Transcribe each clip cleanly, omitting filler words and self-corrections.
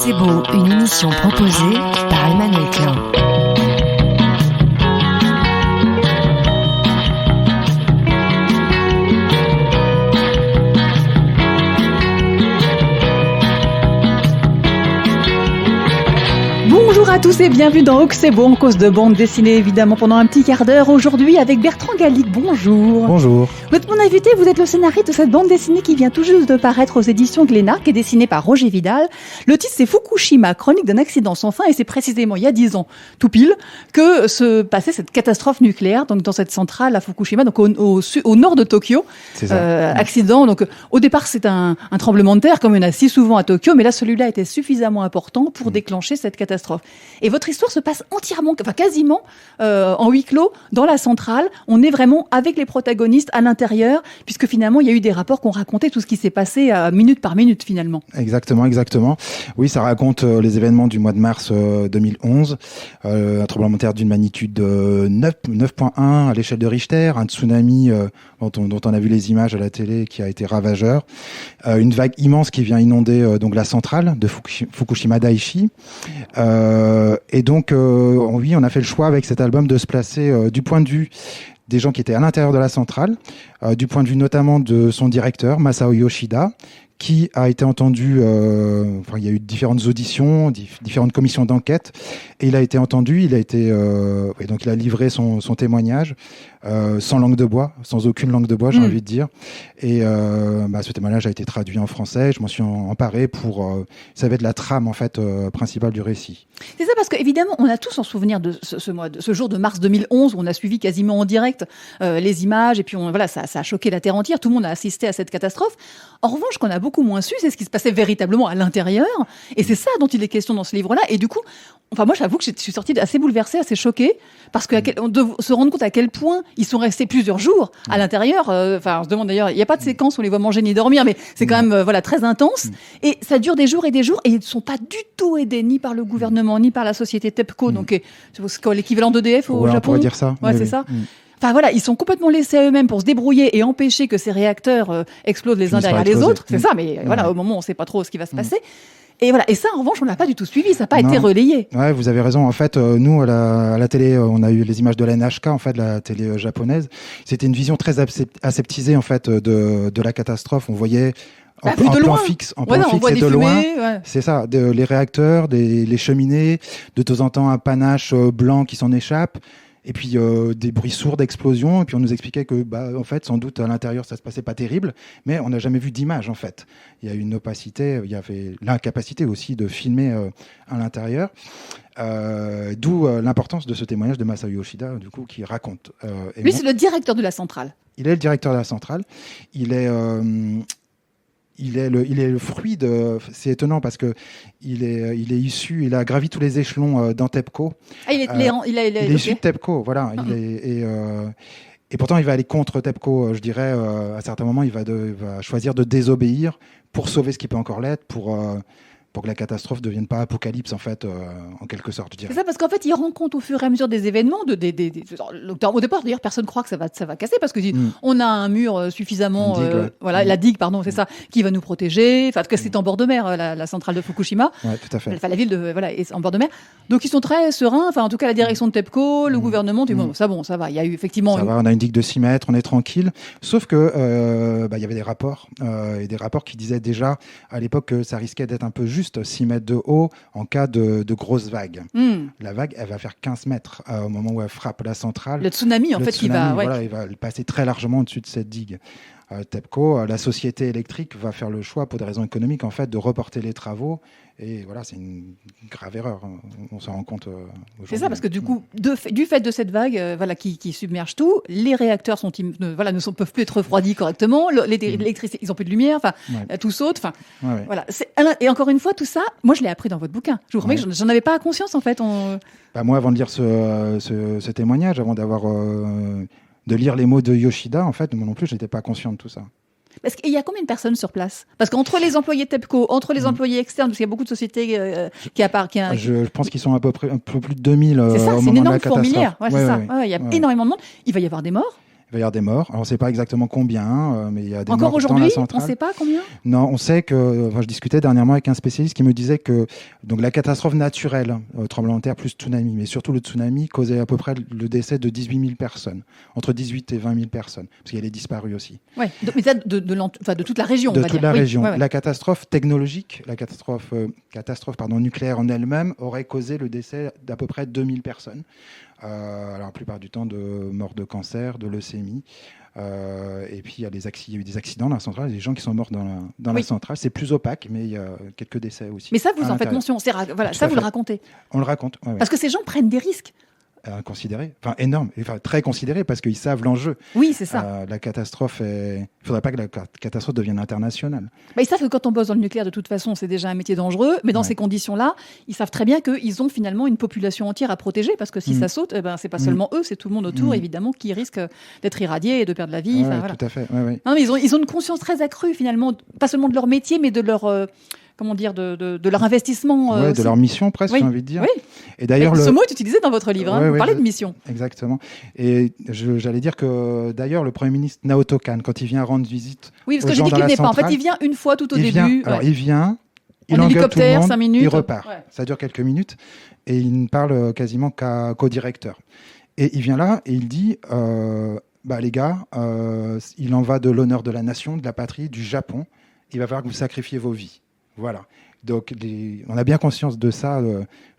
C'est beau, une émission proposée par Emmanuel Klein. Bonjour à tous et bienvenue dans C'est beau en cause de bande dessinée, évidemment pendant un petit quart d'heure aujourd'hui avec Bertrand Gallic. Bonjour. Bonjour. Vous êtes mon invité, vous êtes le scénariste de cette bande dessinée qui vient tout juste de paraître aux éditions Glénat, qui est dessinée par Roger Vidal. Le titre c'est Fukushima, chronique d'un accident sans fin, et c'est précisément il y a 10 ans, tout pile, que se passait cette catastrophe nucléaire donc dans cette centrale à Fukushima, donc au nord de Tokyo. C'est ça. Accident, donc au départ c'est un tremblement de terre comme il y en a si souvent à Tokyo, mais là celui-là était suffisamment important pour déclencher cette catastrophe. Et votre histoire se passe entièrement, enfin quasiment en huis clos dans la centrale. On est vraiment avec les protagonistes à l'intérieur, puisque finalement il y a eu des rapports qui ont raconté tout ce qui s'est passé minute par minute finalement. Exactement. Oui, ça raconte les événements du mois de mars 2011, un tremblement de terre d'une magnitude 9.1 à l'échelle de Richter, un tsunami dont on a vu les images à la télé qui a été ravageur, une vague immense qui vient inonder donc la centrale de Fukushima Daiichi. Et donc, oui, on a fait le choix avec cet album de se placer du point de vue des gens qui étaient à l'intérieur de la centrale, du point de vue notamment de son directeur, Masao Yoshida, qui a été entendu, il y a eu différentes auditions, différentes commissions d'enquête, et il a été entendu, et donc il a livré son témoignage, sans langue de bois, sans aucune langue de bois, j'ai envie de dire. Et ce témoignage a été traduit en français, je m'en suis emparé pour, ça va être la trame en fait principale du récit. C'est ça, parce qu'évidemment, on a tous en souvenir de ce jour de mars 2011 où on a suivi quasiment en direct les images, et puis ça a choqué la terre entière, tout le monde a assisté à cette catastrophe. En revanche, qu'on a beaucoup moins su, c'est ce qui se passait véritablement à l'intérieur, et c'est ça dont il est question dans ce livre-là. Et du coup, moi j'avoue que je suis sortie assez bouleversée, assez choquée, parce qu'on doit se rendre compte à quel point ils sont restés plusieurs jours à l'intérieur. On se demande d'ailleurs, il n'y a pas de séquence où on les voit manger ni dormir, mais c'est quand même très intense. Et ça dure des jours, et ils ne sont pas du tout aidés ni par le gouvernement, ni par la société TEPCO, donc c'est l'équivalent d'EDF au Japon. On pourrait dire ça. Ouais, c'est ça. Ils sont complètement laissés à eux-mêmes pour se débrouiller et empêcher que ces réacteurs explosent les uns derrière les autres. C'est ça, mais au moment où on ne sait pas trop ce qui va se passer. Et ça, en revanche, on ne l'a pas du tout suivi, ça n'a pas été relayé. Ouais, vous avez raison. En fait, nous, à la télé, on a eu les images de la NHK, en fait, de la télé japonaise. C'était une vision très aseptisée, en fait, de la catastrophe. On voyait en plan fixe et de loin. Ouais. C'est ça, les réacteurs, les cheminées, de temps en temps un panache blanc qui s'en échappe. Et puis des bruits sourds d'explosion, et puis on nous expliquait que en fait sans doute à l'intérieur ça se passait pas terrible, mais on n'a jamais vu d'image en fait. Il y a une opacité, il y avait l'incapacité aussi de filmer à l'intérieur, d'où l'importance de ce témoignage de Masao Yoshida du coup qui raconte. Lui c'est le directeur de la centrale. Il est le directeur de la centrale. Il est le fruit de. C'est étonnant parce que il est issu. Il a gravi tous les échelons dans TEPCO. Il est issu de TEPCO, voilà. Et pourtant, il va aller contre TEPCO. Je dirais, à certains moments, il va choisir de désobéir pour sauver ce qui peut encore l'être, pour que la catastrophe ne devienne pas apocalypse, en fait, en quelque sorte, je dirais. C'est ça, parce qu'en fait, il rend compte au fur et à mesure des événements, au départ, d'ailleurs, personne ne croit que ça va casser, parce que on a un mur suffisamment, la digue, pardon, c'est ça, qui va nous protéger, parce que c'est en bord de mer, la centrale de Fukushima. Ouais, tout à fait. La ville est en bord de mer. Donc, ils sont très sereins, en tout cas, la direction de TEPCO, le gouvernement, ça va, il y a eu effectivement... Ça va, on a une digue de 6 mètres, on est tranquille, sauf que, il y avait des rapports, et des rapports qui disaient déjà, à l'époque, que ça risquait d'être un peu juste 6 mètres de haut en cas de grosses vagues. La vague, elle va faire 15 mètres au moment où elle frappe la centrale. Le tsunami, il va passer très largement au-dessus de cette digue. TEPCO, la société électrique va faire le choix, pour des raisons économiques, en fait, de reporter les travaux. Et voilà, c'est une grave erreur. On s'en rend compte aujourd'hui. C'est ça, parce que du coup, du fait de cette vague qui submerge tout, les réacteurs ne peuvent plus être refroidis correctement, l'électricité, ils n'ont plus de lumière, tout saute. Voilà. Et encore une fois, tout ça, moi, je l'ai appris dans votre bouquin. Je vous promets que j'en avais pas conscience, en fait. Moi, avant de lire ce témoignage, avant de lire les mots de Yoshida, en fait, moi non plus, je n'étais pas conscient de tout ça. Parce qu'il y a combien de personnes sur place ? Parce qu'entre les employés TEPCO, entre les employés externes, parce qu'il y a beaucoup de sociétés Je pense qu'ils sont à peu près un peu plus de 2000 c'est ça, au c'est moment une de la énorme catastrophe. fourmilière. Il y a énormément de monde. Il va y avoir des morts ? va y avoir des morts. Alors, on ne sait pas exactement combien, mais il y a des Encore morts dans aujourd'hui, la on centrale. ne sait pas combien? Non, on sait que, enfin, je discutais dernièrement avec un spécialiste qui me disait que donc, la catastrophe naturelle, tremblement de terre plus tsunami, mais surtout le tsunami, causait à peu près le décès de 18 000 personnes, entre 18 et 20 000 personnes, parce qu'il y a les disparus aussi. Ouais. Mais ça, de toute la région, on De va toute dire. la Oui, région. ouais, ouais. La catastrophe technologique, la catastrophe nucléaire en elle-même aurait causé le décès d'à peu près 2000 personnes. Alors la plupart du temps de morts de cancer, de leucémie. Et puis il y a eu des accidents dans la centrale, des gens qui sont morts dans la centrale. C'est plus opaque, mais il y a quelques décès aussi. Mais ça, vous à en faites l'intérieur. mention. Voilà, Tout ça, à vous le fait. racontez. On le raconte. Ouais, ouais. Parce que ces gens prennent des risques. Considéré, enfin énorme, enfin très considéré parce qu'ils savent l'enjeu. Oui, c'est ça. La catastrophe il ne faudrait pas que la catastrophe devienne internationale. Ils savent que quand on bosse dans le nucléaire, de toute façon, c'est déjà un métier dangereux. Mais dans Ouais. ces conditions-là, ils savent très bien qu'ils ont finalement une population entière à protéger. Parce que si ça saute, c'est pas seulement eux, c'est tout le monde autour, évidemment, qui risque d'être irradié et de perdre la vie. Ouais, Enfin, voilà. tout à fait. Ouais, ouais. Non, mais ils ont une conscience très accrue, finalement, pas seulement de leur métier, mais de leur, comment dire, de leur investissement. Ouais, de aussi. leur mission presque, Oui. j'ai envie de dire. Oui. Et d'ailleurs, Ce mot est utilisé dans votre livre. Ouais, Vous ouais, parlez de mission. Exactement. Et j'allais dire que d'ailleurs, le Premier ministre Naoto Kan, quand il vient rendre visite Oui, parce aux que j'ai gens dit dans qu'il la venait pas. En fait, centrale, il vient une fois tout au il début. vient, Ouais. alors, il vient, il En engueule tout le hélicoptère, monde, 5 minutes. il repart. Ouais. Ça dure quelques minutes et il ne parle quasiment qu'au directeur. Et il vient là et il dit les gars, il en va de l'honneur de la nation, de la patrie, du Japon. Il va falloir que vous sacrifiez vos vies. Voilà. Donc, on a bien conscience de ça.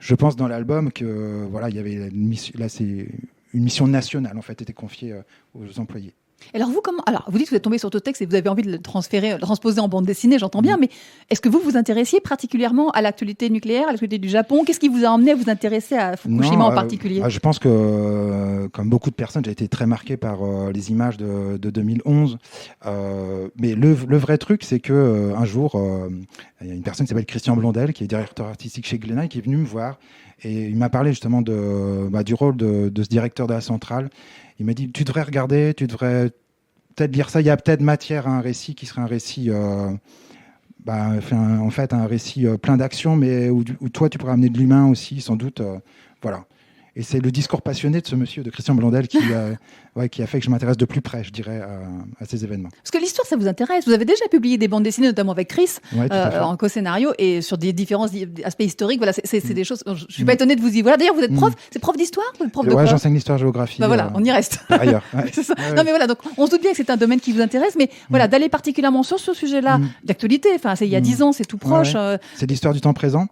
Je pense dans l'album que il y avait une mission. Là, c'est une mission nationale en fait, était confiée aux employés. Alors vous dites que vous êtes tombé sur ce texte et vous avez envie de le transposer en bande dessinée, j'entends bien, mais est-ce que vous vous intéressiez particulièrement à l'actualité nucléaire, à l'actualité du Japon? Qu'est-ce qui vous a emmené à vous intéresser à Fukushima en particulier? Je pense que, comme beaucoup de personnes, j'ai été très marqué par les images de 2011. Mais le vrai truc, c'est que un jour, il y a une personne qui s'appelle Christian Blondel, qui est directeur artistique chez Glénat, qui est venu me voir et il m'a parlé justement du rôle de ce directeur de la centrale. Il m'a dit, tu devrais regarder, tu devrais peut-être lire ça. Il y a peut-être matière à un récit qui serait un récit, en fait, un récit plein d'actions, mais où toi, tu pourrais amener de l'humain aussi, sans doute. Voilà. Et c'est le discours passionné de ce monsieur, de Christian Blondel, qui a fait que je m'intéresse de plus près, je dirais, à ces événements. Parce que l'histoire, ça vous intéresse. Vous avez déjà publié des bandes dessinées, notamment avec Chris, Ouais, tout à fait. en co-scénario, et sur des différents aspects historiques. Voilà, c'est des choses. Je ne suis pas étonnée de vous y. Voilà, d'ailleurs, vous êtes prof. C'est prof d'histoire ou prof de quoi? J'enseigne l'histoire-géographie. Voilà, on y reste. Par ailleurs. Ouais. C'est ça. Ouais, ouais. Non, mais voilà, donc on se doute bien que c'est un domaine qui vous intéresse, mais voilà, d'aller particulièrement sur ce sujet-là, d'actualité, enfin, c'est il y a 10 ans, c'est tout proche. Ouais. C'est l'histoire du temps présent.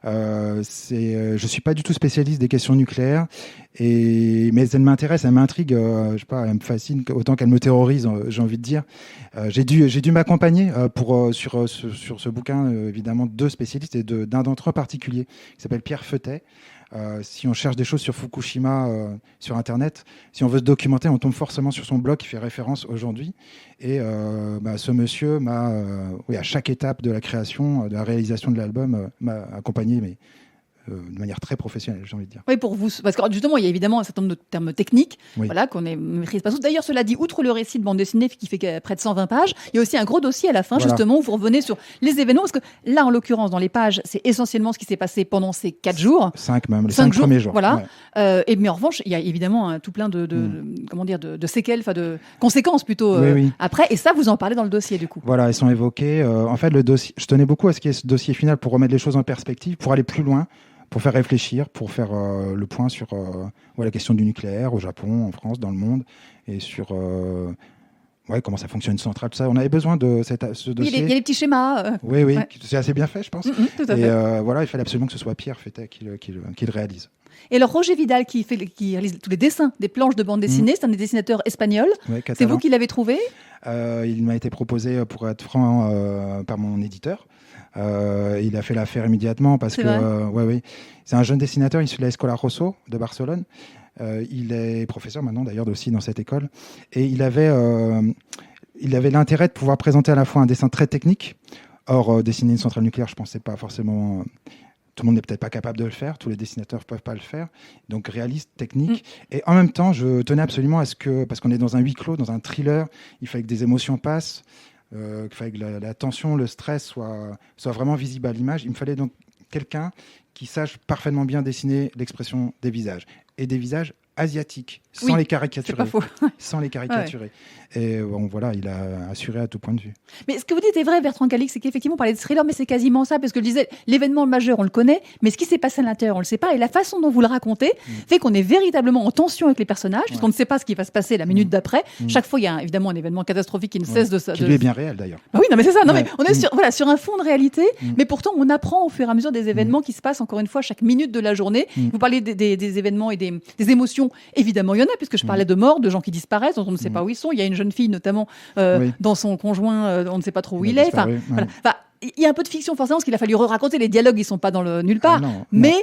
Je suis pas du tout spécialiste des questions nucléaires, mais elle m'intéresse, elle m'intrigue. Je sais pas, elle me fascine autant qu'elle me terrorise. J'ai envie de dire. J'ai dû m'accompagner sur ce bouquin, évidemment, deux spécialistes et d'un d'entre eux en particulier, qui s'appelle Pierre Feutet. Si on cherche des choses sur Fukushima sur Internet, si on veut se documenter, on tombe forcément sur son blog qui fait référence aujourd'hui. Et ce monsieur m'a, à chaque étape de la création, de la réalisation de l'album, m'a accompagné, mais de manière très professionnelle, j'ai envie de dire. Oui, pour vous, parce que justement, il y a évidemment un certain nombre de termes techniques, Oui. voilà, qu'on ne maîtrise pas tous. D'ailleurs, cela dit, outre le récit de bande dessinée qui fait près de 120 pages, il y a aussi un gros dossier à la fin, Voilà. justement, où vous revenez sur les événements, parce que là, en l'occurrence, dans les pages, c'est essentiellement ce qui s'est passé pendant ces 4 jours. 5 même, les 5 5 premiers jours. Voilà. Ouais. Mais en revanche, il y a évidemment tout plein de séquelles, enfin de conséquences plutôt Oui. après. Et ça, vous en parlez dans le dossier, du coup. Voilà, ils sont évoqués. En fait, le dossier, je tenais beaucoup à ce qu'il y ait ce dossier final pour remettre les choses en perspective, pour aller plus loin, pour faire réfléchir, pour faire le point sur la question du nucléaire au Japon, en France, dans le monde, et sur comment ça fonctionne une centrale, tout ça. On avait besoin de ce Il dossier. y a les petits schémas. Oui, Ouais. c'est assez bien fait, je pense. Tout à fait. Et il fallait absolument que ce soit Pierre Feutet qui le réalise. Et alors, Roger Vidal, qui réalise tous les dessins des planches de bande dessinée, c'est un des dessinateurs espagnols. Ouais, C'est catalan. vous qui l'avez trouvé? Il m'a été proposé, pour être franc, par mon éditeur. Il a fait l'affaire immédiatement parce C'est que c'est un jeune dessinateur issu de la Escola Rosso de Barcelone. Il est professeur maintenant d'ailleurs aussi dans cette école et il avait l'intérêt de pouvoir présenter à la fois un dessin très technique. Or, dessiner une centrale nucléaire, je pensais pas forcément. Tout le monde n'est peut-être pas capable de le faire, tous les dessinateurs ne peuvent pas le faire. Donc réaliste, technique. Et en même temps, je tenais absolument à ce que, parce qu'on est dans un huis clos, dans un thriller, il fallait que des émotions passent. Il fallait que la tension, le stress soit vraiment visible à l'image. Il me fallait donc quelqu'un qui sache parfaitement bien dessiner l'expression des visages. Et des visages asiatique, sans les caricaturer. C'est pas faux. Sans les caricaturer. Et bon, voilà, il a assuré à tout point de vue. Mais ce que vous dites est vrai, Bertrand Calix, c'est qu'effectivement, on parlait de thriller, mais c'est quasiment ça, parce que je disais, l'événement majeur, on le connaît, mais ce qui s'est passé à l'intérieur, on le sait pas, et la façon dont vous le racontez fait qu'on est véritablement en tension avec les personnages, puisqu'on ne sait pas ce qui va se passer la minute d'après. Chaque fois, il y a évidemment un événement catastrophique qui ne cesse de ça. Qui lui est bien réel, d'ailleurs. Ah oui, non, mais c'est ça. Non, mais on est sur un fond de réalité, mais pourtant, on apprend au fur et à mesure des événements qui se passent, encore une fois, chaque minute de la journée. Vous parlez des événements et des émotions. Évidemment, il y en a, puisque je parlais de morts, de gens qui disparaissent, dont on ne sait pas où ils sont. Il y a une jeune fille, notamment, dans son conjoint, on ne sait pas trop où il est. Disparu, voilà. Il y a un peu de fiction, forcément, parce qu'il a fallu raconter. Les dialogues, ils ne sont pas dans le nulle part. Mais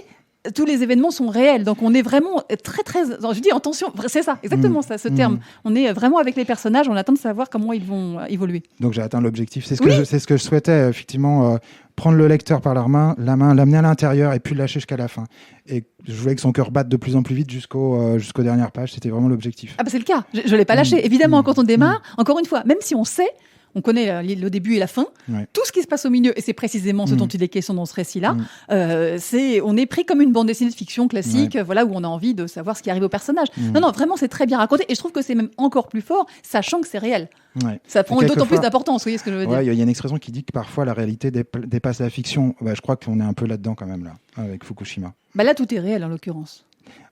tous les événements sont réels. Donc, on est vraiment très, très... Je dis en tension. C'est ça, exactement ça, ce terme. On est vraiment avec les personnages. On attend de savoir comment ils vont évoluer. Donc, j'ai atteint l'objectif. C'est ce que je souhaitais, effectivement, prendre le lecteur par la main, l'amener à l'intérieur et puis le lâcher jusqu'à la fin. Et je voulais que son cœur batte de plus en plus vite jusqu'aux dernières pages. C'était vraiment l'objectif. Ah bah c'est le cas. Je ne l'ai pas lâché. Évidemment, quand on démarre, encore une fois, même si on sait, on connaît le début et la fin, tout ce qui se passe au milieu, et c'est précisément ce dont il est question dans ce récit-là, on est pris comme une bande dessinée de fiction classique, voilà, où on a envie de savoir ce qui arrive au personnage. Non, vraiment, c'est très bien raconté, et je trouve que c'est même encore plus fort, sachant que c'est réel. Ça prend d'autant plus d'importance, vous voyez ce que je veux dire. Il y a une expression qui dit que parfois la réalité dépasse la fiction. Je crois qu'on est un peu là-dedans quand même, là, avec Fukushima. Là, tout est réel, en l'occurrence.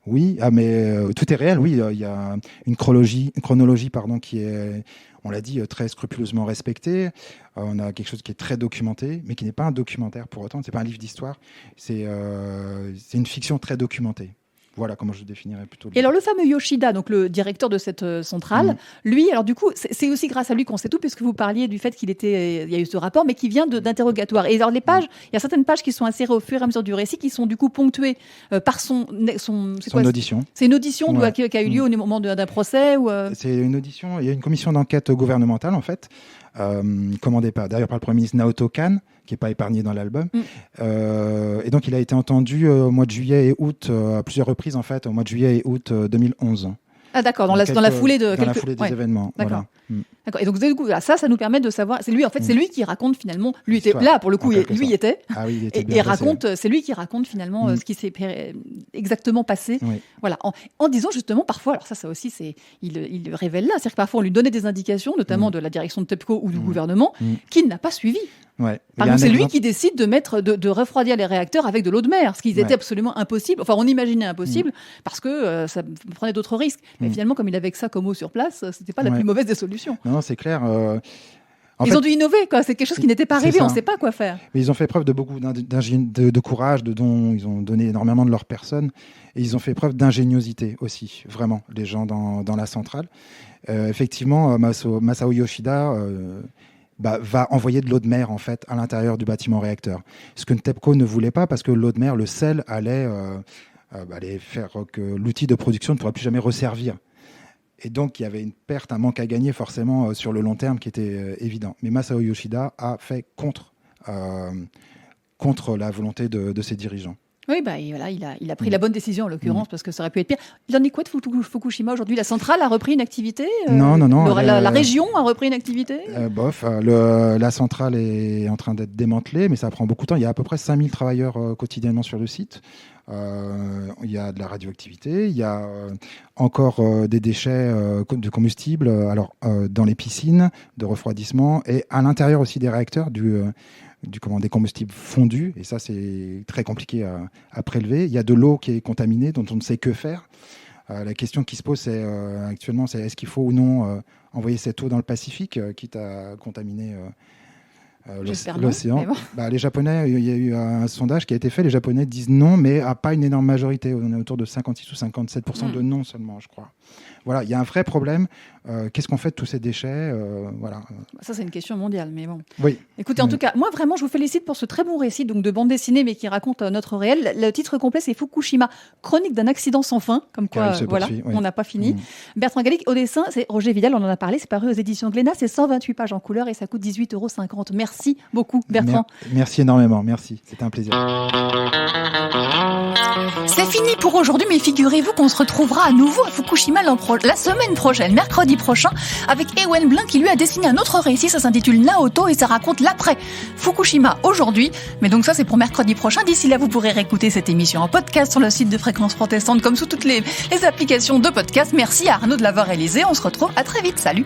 Oui, mais tout est réel, oui. Il y a une chronologie qui est, on l'a dit, très scrupuleusement respectée. On a quelque chose qui est très documenté, mais qui n'est pas un documentaire pour autant. C'est pas un livre d'histoire. C'est une fiction très documentée. Voilà comment je définirais plutôt. Et alors le fameux Yoshida, donc le directeur de cette centrale, lui, alors du coup, c'est aussi grâce à lui qu'on sait tout, puisque vous parliez du fait il y a eu ce rapport, mais qui vient d'interrogatoire. Et alors les pages, il y a certaines pages qui sont insérées au fur et à mesure du récit, qui sont du coup ponctuées par son audition. C'est une audition qui a eu lieu au moment d'un procès ou C'est une audition. Il y a une commission d'enquête gouvernementale en fait, commandée d'ailleurs par le Premier ministre Naoto Kan, qui n'est pas épargné dans l'album. Et donc, il a été entendu au mois de juillet et août, à plusieurs reprises, en fait, au mois de juillet et août 2011. Ah, d'accord, dans la foulée de la foulée des événements. D'accord. Voilà. D'accord. Et donc, du coup, ça nous permet de savoir. C'est lui, en fait, c'est lui qui raconte finalement. Lui était là, pour le coup, lui y était. Ah oui, il était bien et raconte, c'est lui qui raconte finalement ce qui s'est exactement passé. Voilà. En disant justement, parfois, alors ça aussi, il révèle là. C'est-à-dire que parfois, on lui donnait des indications, notamment de la direction de TEPCO ou du gouvernement, qu'il n'a pas suivi. Par exemple, c'est lui qui décide de refroidir les réacteurs avec de l'eau de mer, ce qui était absolument impossible. Enfin, on imaginait impossible parce que ça prenait d'autres risques. Mais finalement, comme il avait que ça comme eau sur place, c'était pas la plus mauvaise des solutions. Non, c'est clair. Ils ont dû innover, quoi. C'est quelque chose qui n'était pas arrivé. On ne sait pas quoi faire. Mais ils ont fait preuve de beaucoup de courage, dont ils ont donné énormément de leur personne, et ils ont fait preuve d'ingéniosité aussi, vraiment, les gens dans la centrale. Effectivement, Masao Yoshida va envoyer de l'eau de mer en fait à l'intérieur du bâtiment réacteur. Ce que TEPCO ne voulait pas, parce que l'eau de mer, le sel, allait faire que l'outil de production ne pourra plus jamais resservir. Et donc, il y avait une perte, un manque à gagner forcément sur le long terme qui était évident. Mais Masao Yoshida a fait contre la volonté de ses dirigeants. Oui, il a pris la bonne décision en l'occurrence, parce que ça aurait pu être pire. Il en est quoi de Fukushima aujourd'hui? La centrale a repris une activité? Non. La région a repris une activité? La centrale est en train d'être démantelée, mais ça prend beaucoup de temps. Il y a à peu près 5000 travailleurs quotidiennement sur le site. Il y a de la radioactivité, il y a encore des déchets de combustible dans les piscines de refroidissement et à l'intérieur aussi des réacteurs des combustibles fondus, et ça c'est très compliqué à prélever. Il y a de l'eau qui est contaminée dont on ne sait que faire. La question qui se pose actuellement, c'est est-ce qu'il faut ou non envoyer cette eau dans le Pacifique, quitte à contaminer l'océan. Bon. Les Japonais, il y a eu un sondage qui a été fait, les Japonais disent non, mais à pas une énorme majorité. On est autour de 56 ou 57% de non seulement, je crois. Voilà, il y a un vrai problème. Qu'est-ce qu'on fait de tous ces déchets? Voilà. Ça, c'est une question mondiale, mais bon. Oui. Écoutez, en tout cas, moi, vraiment, je vous félicite pour ce très bon récit donc de bande dessinée, mais qui raconte notre réel. Le titre complet, c'est Fukushima, chronique d'un accident sans fin, comme quoi, on n'a pas fini. Bertrand Calix, au dessin, c'est Roger Vidal, on en a parlé, c'est paru aux éditions Glénat, c'est 128 pages en couleur et ça coûte 18,50 €. Merci beaucoup, Bertrand. Merci énormément, merci. C'était un plaisir. C'est fini pour aujourd'hui, mais figurez-vous qu'on se retrouvera à nouveau à Fukushima la semaine prochaine, mercredi prochain, avec Ewen Blin qui lui a dessiné un autre récit, ça s'intitule Naoto et ça raconte l'après Fukushima aujourd'hui. Mais donc ça c'est pour mercredi prochain. D'ici là, vous pourrez réécouter cette émission en podcast sur le site de Fréquence Protestante comme sous toutes les applications de podcast. Merci à Arnaud de l'avoir réalisé. On se retrouve à très vite. Salut.